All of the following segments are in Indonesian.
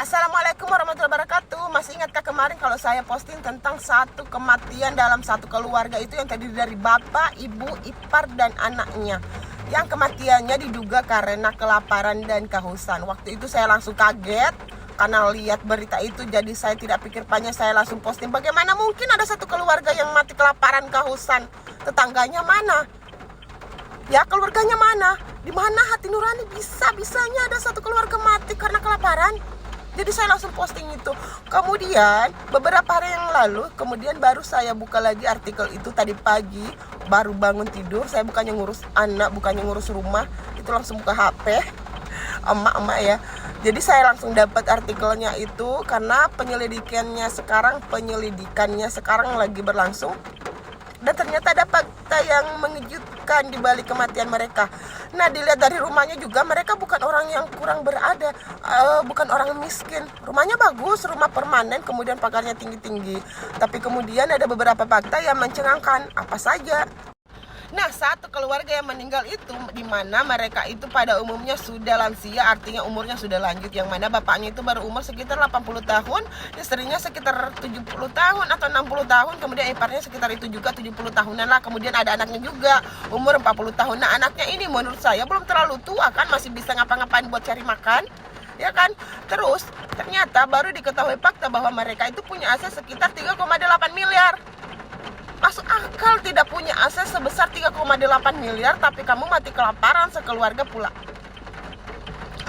Assalamualaikum warahmatullahi wabarakatuh. Masih ingatkah kemarin kalau saya posting tentang satu kematian dalam satu keluarga itu yang terdiri dari bapak, ibu, ipar, dan anaknya. Yang kematiannya diduga karena kelaparan dan kehausan. Waktu itu saya langsung kaget karena lihat berita itu, jadi saya tidak pikir panjang, saya langsung posting. Bagaimana mungkin ada satu keluarga yang mati kelaparan, kehausan? Tetangganya mana? Ya, keluarganya mana? Di mana hati nurani bisa-bisanya ada satu keluarga mati karena kelaparan? Jadi saya langsung posting itu. Kemudian beberapa hari yang lalu, kemudian baru saya buka lagi artikel itu tadi pagi. Baru bangun tidur, saya bukannya ngurus anak, bukannya ngurus rumah, itu langsung buka HP. Emak-emak ya. Jadi saya langsung dapat artikelnya itu karena penyelidikannya sekarang lagi berlangsung. Dan ternyata ada fakta yang mengejutkan di balik kematian mereka. Nah, dilihat dari rumahnya juga, mereka bukan orang yang kurang berada, bukan orang miskin. Rumahnya bagus, rumah permanen, kemudian pagarnya tinggi-tinggi. Tapi kemudian ada beberapa fakta yang mencengangkan. Apa saja? Nah, satu keluarga yang meninggal itu di mana mereka itu pada umumnya sudah lansia, artinya umurnya sudah lanjut, yang mana bapaknya itu baru umur sekitar 80 tahun, istrinya sekitar 70 tahun atau 60 tahun, kemudian iparnya sekitar itu juga 70 tahunan lah, kemudian ada anaknya juga umur 40 tahun. Nah, anaknya ini menurut saya belum terlalu tua kan, masih bisa ngapa-ngapain buat cari makan, ya kan? Terus ternyata baru diketahui fakta bahwa mereka itu punya aset sekitar 3,8 miliar. Masuk akal tidak punya aset sebesar 3,8 miliar tapi kamu mati kelaparan sekeluarga pula.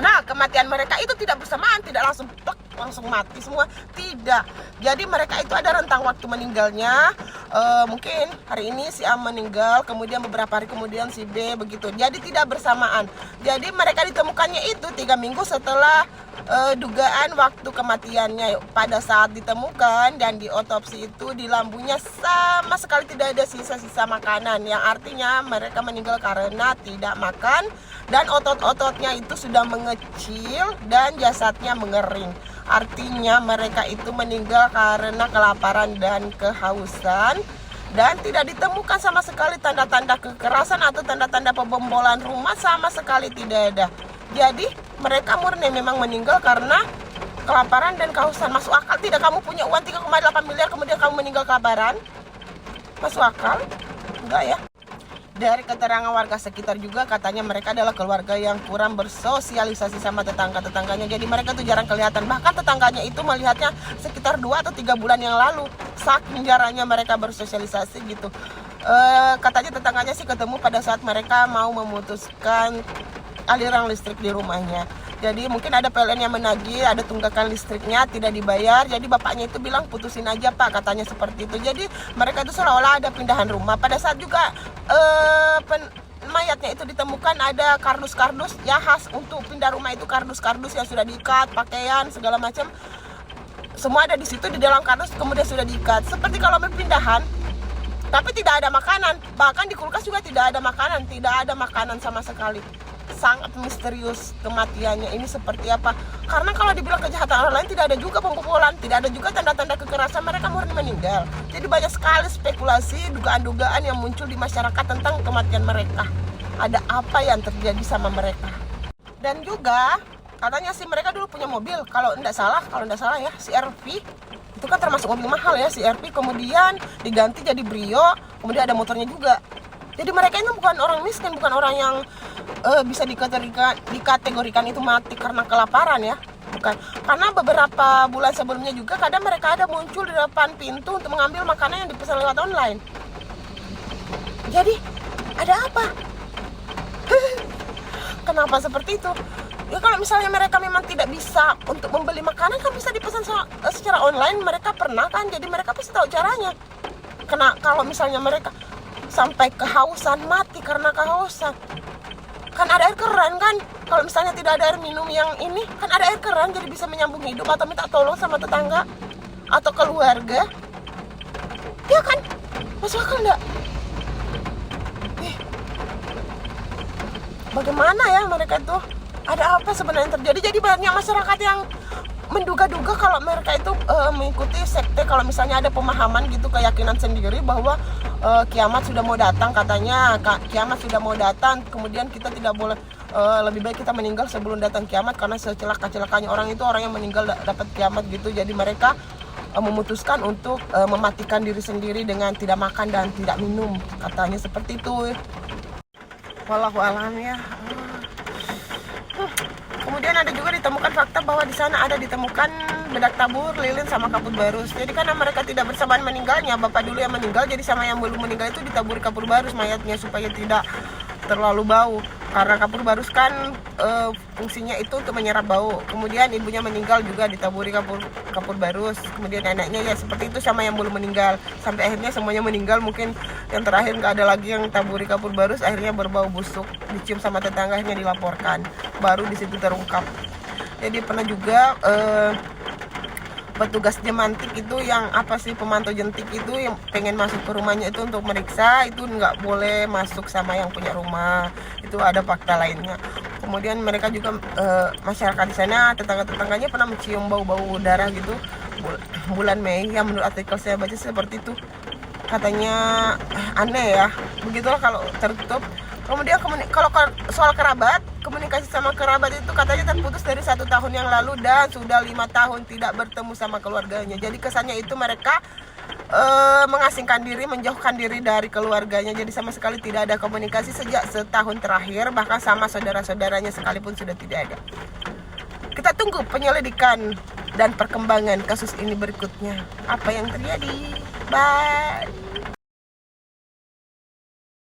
Nah, kematian mereka itu tidak bersamaan, tidak langsung mati semua, tidak. Jadi mereka itu ada rentang waktu meninggalnya. Mungkin hari ini si A meninggal, kemudian beberapa hari kemudian si B, begitu. Jadi tidak bersamaan. Jadi mereka ditemukannya itu 3 minggu setelah dugaan waktu kematiannya. Pada saat ditemukan dan diotopsi itu di lambungnya sama sekali tidak ada sisa-sisa makanan, yang artinya mereka meninggal karena tidak makan dan otot-ototnya itu sudah mengecil dan jasadnya mengering. Artinya mereka itu meninggal karena kelaparan dan kehausan, dan tidak ditemukan sama sekali tanda-tanda kekerasan atau tanda-tanda pembobolan rumah, sama sekali tidak ada. Jadi mereka murni memang meninggal karena kelaparan dan kehausan. Masuk akal tidak kamu punya uang 3,8 miliar kemudian kamu meninggal kelaparan? Masuk akal? Enggak ya. Dari keterangan warga sekitar juga katanya mereka adalah keluarga yang kurang bersosialisasi sama tetangga-tetangganya. Jadi mereka tuh jarang kelihatan. Bahkan tetangganya itu melihatnya sekitar 2 atau 3 bulan yang lalu. Saking jarangnya mereka bersosialisasi gitu. Katanya tetangganya sih ketemu pada saat mereka mau memutuskan aliran listrik di rumahnya. Jadi mungkin ada PLN yang menagih, ada tunggakan listriknya tidak dibayar. Jadi bapaknya itu bilang putusin aja pak, katanya seperti itu. Jadi mereka itu seolah-olah ada pindahan rumah. Pada saat juga mayatnya itu ditemukan ada kardus-kardus ya, khas untuk pindah rumah itu, kardus-kardus yang sudah diikat, pakaian segala macam. Semua ada di situ di dalam kardus, kemudian sudah diikat. Seperti kalau berpindahan, tapi tidak ada makanan. Bahkan di kulkas juga tidak ada makanan, tidak ada makanan sama sekali. Sangat misterius kematiannya ini seperti apa. Karena kalau dibilang kejahatan orang lain tidak ada juga pembobolan, tidak ada juga tanda-tanda kekerasan, mereka murni meninggal. Jadi banyak sekali spekulasi, dugaan-dugaan yang muncul di masyarakat tentang kematian mereka. Ada apa yang terjadi sama mereka. Dan juga katanya sih mereka dulu punya mobil, kalau tidak salah ya, CR-V. Itu kan termasuk mobil mahal ya, CR-V, kemudian diganti jadi Brio, kemudian ada motornya juga. Jadi mereka ini bukan orang miskin, bukan orang yang bisa dikategorikan itu mati karena kelaparan ya. Bukan. Karena beberapa bulan sebelumnya juga kadang mereka ada muncul di depan pintu untuk mengambil makanan yang dipesan lewat online. Jadi ada apa? Kenapa seperti itu? Ya kalau misalnya mereka memang tidak bisa untuk membeli makanan, kan bisa dipesan secara online. Mereka pernah kan, jadi mereka pasti tahu caranya. Kalau misalnya mereka sampai kehausan, mati karena kehausan, kan ada air keran kan. Kalau misalnya tidak ada air minum yang ini, kan ada air keran, jadi bisa menyambung hidup atau minta tolong sama tetangga atau keluarga, ya kan? Masuk akal enggak? Bagaimana ya mereka itu? Ada apa sebenarnya yang terjadi? Jadi banyak masyarakat yang menduga-duga kalau mereka itu mengikuti sekte, kalau misalnya ada pemahaman gitu, keyakinan sendiri bahwa kiamat sudah mau datang, katanya kiamat sudah mau datang, kemudian kita tidak boleh lebih baik kita meninggal sebelum datang kiamat, karena secelaka-celakanya orang itu orang yang meninggal dapat kiamat gitu. Jadi mereka memutuskan untuk mematikan diri sendiri dengan tidak makan dan tidak minum, katanya seperti itu. Wallahu alam ya. Kemudian ada juga ditemukan fakta bahwa di sana ada ditemukan bedak tabur, lilin, sama kapur barus. Jadi karena mereka tidak bersamaan meninggalnya, bapak dulu yang meninggal, jadi sama yang belum meninggal itu ditaburi kapur barus mayatnya supaya tidak terlalu bau. Karena kapur barus kan fungsinya itu untuk menyerap bau. Kemudian ibunya meninggal juga ditaburi kapur barus. Kemudian neneknya ya seperti itu sama yang belum meninggal. Sampai akhirnya semuanya meninggal. Mungkin yang terakhir nggak ada lagi yang taburi kapur barus. Akhirnya berbau busuk. Dicium sama tetangga, akhirnya dilaporkan. Baru di situ terungkap. Jadi pernah juga petugas jemantik itu yang pemantau jentik itu yang pengen masuk ke rumahnya itu untuk meriksa, itu nggak boleh masuk sama yang punya rumah. Itu ada fakta lainnya. Kemudian mereka juga masyarakat di sana, tetangga-tetangganya pernah mencium bau-bau darah gitu bulan Mei, yang menurut artikel saya baca seperti itu. Katanya aneh ya, begitulah kalau tertutup. Kemudian kalau soal kerabat, komunikasi sama kerabat itu katanya terputus dari 1 tahun yang lalu dan sudah 5 tahun tidak bertemu sama keluarganya. Jadi kesannya itu mereka mengasingkan diri, menjauhkan diri dari keluarganya. Jadi sama sekali tidak ada komunikasi sejak setahun terakhir, bahkan sama saudara-saudaranya sekalipun sudah tidak ada. Kita tunggu penyelidikan dan perkembangan kasus ini berikutnya. Apa yang terjadi? Bye.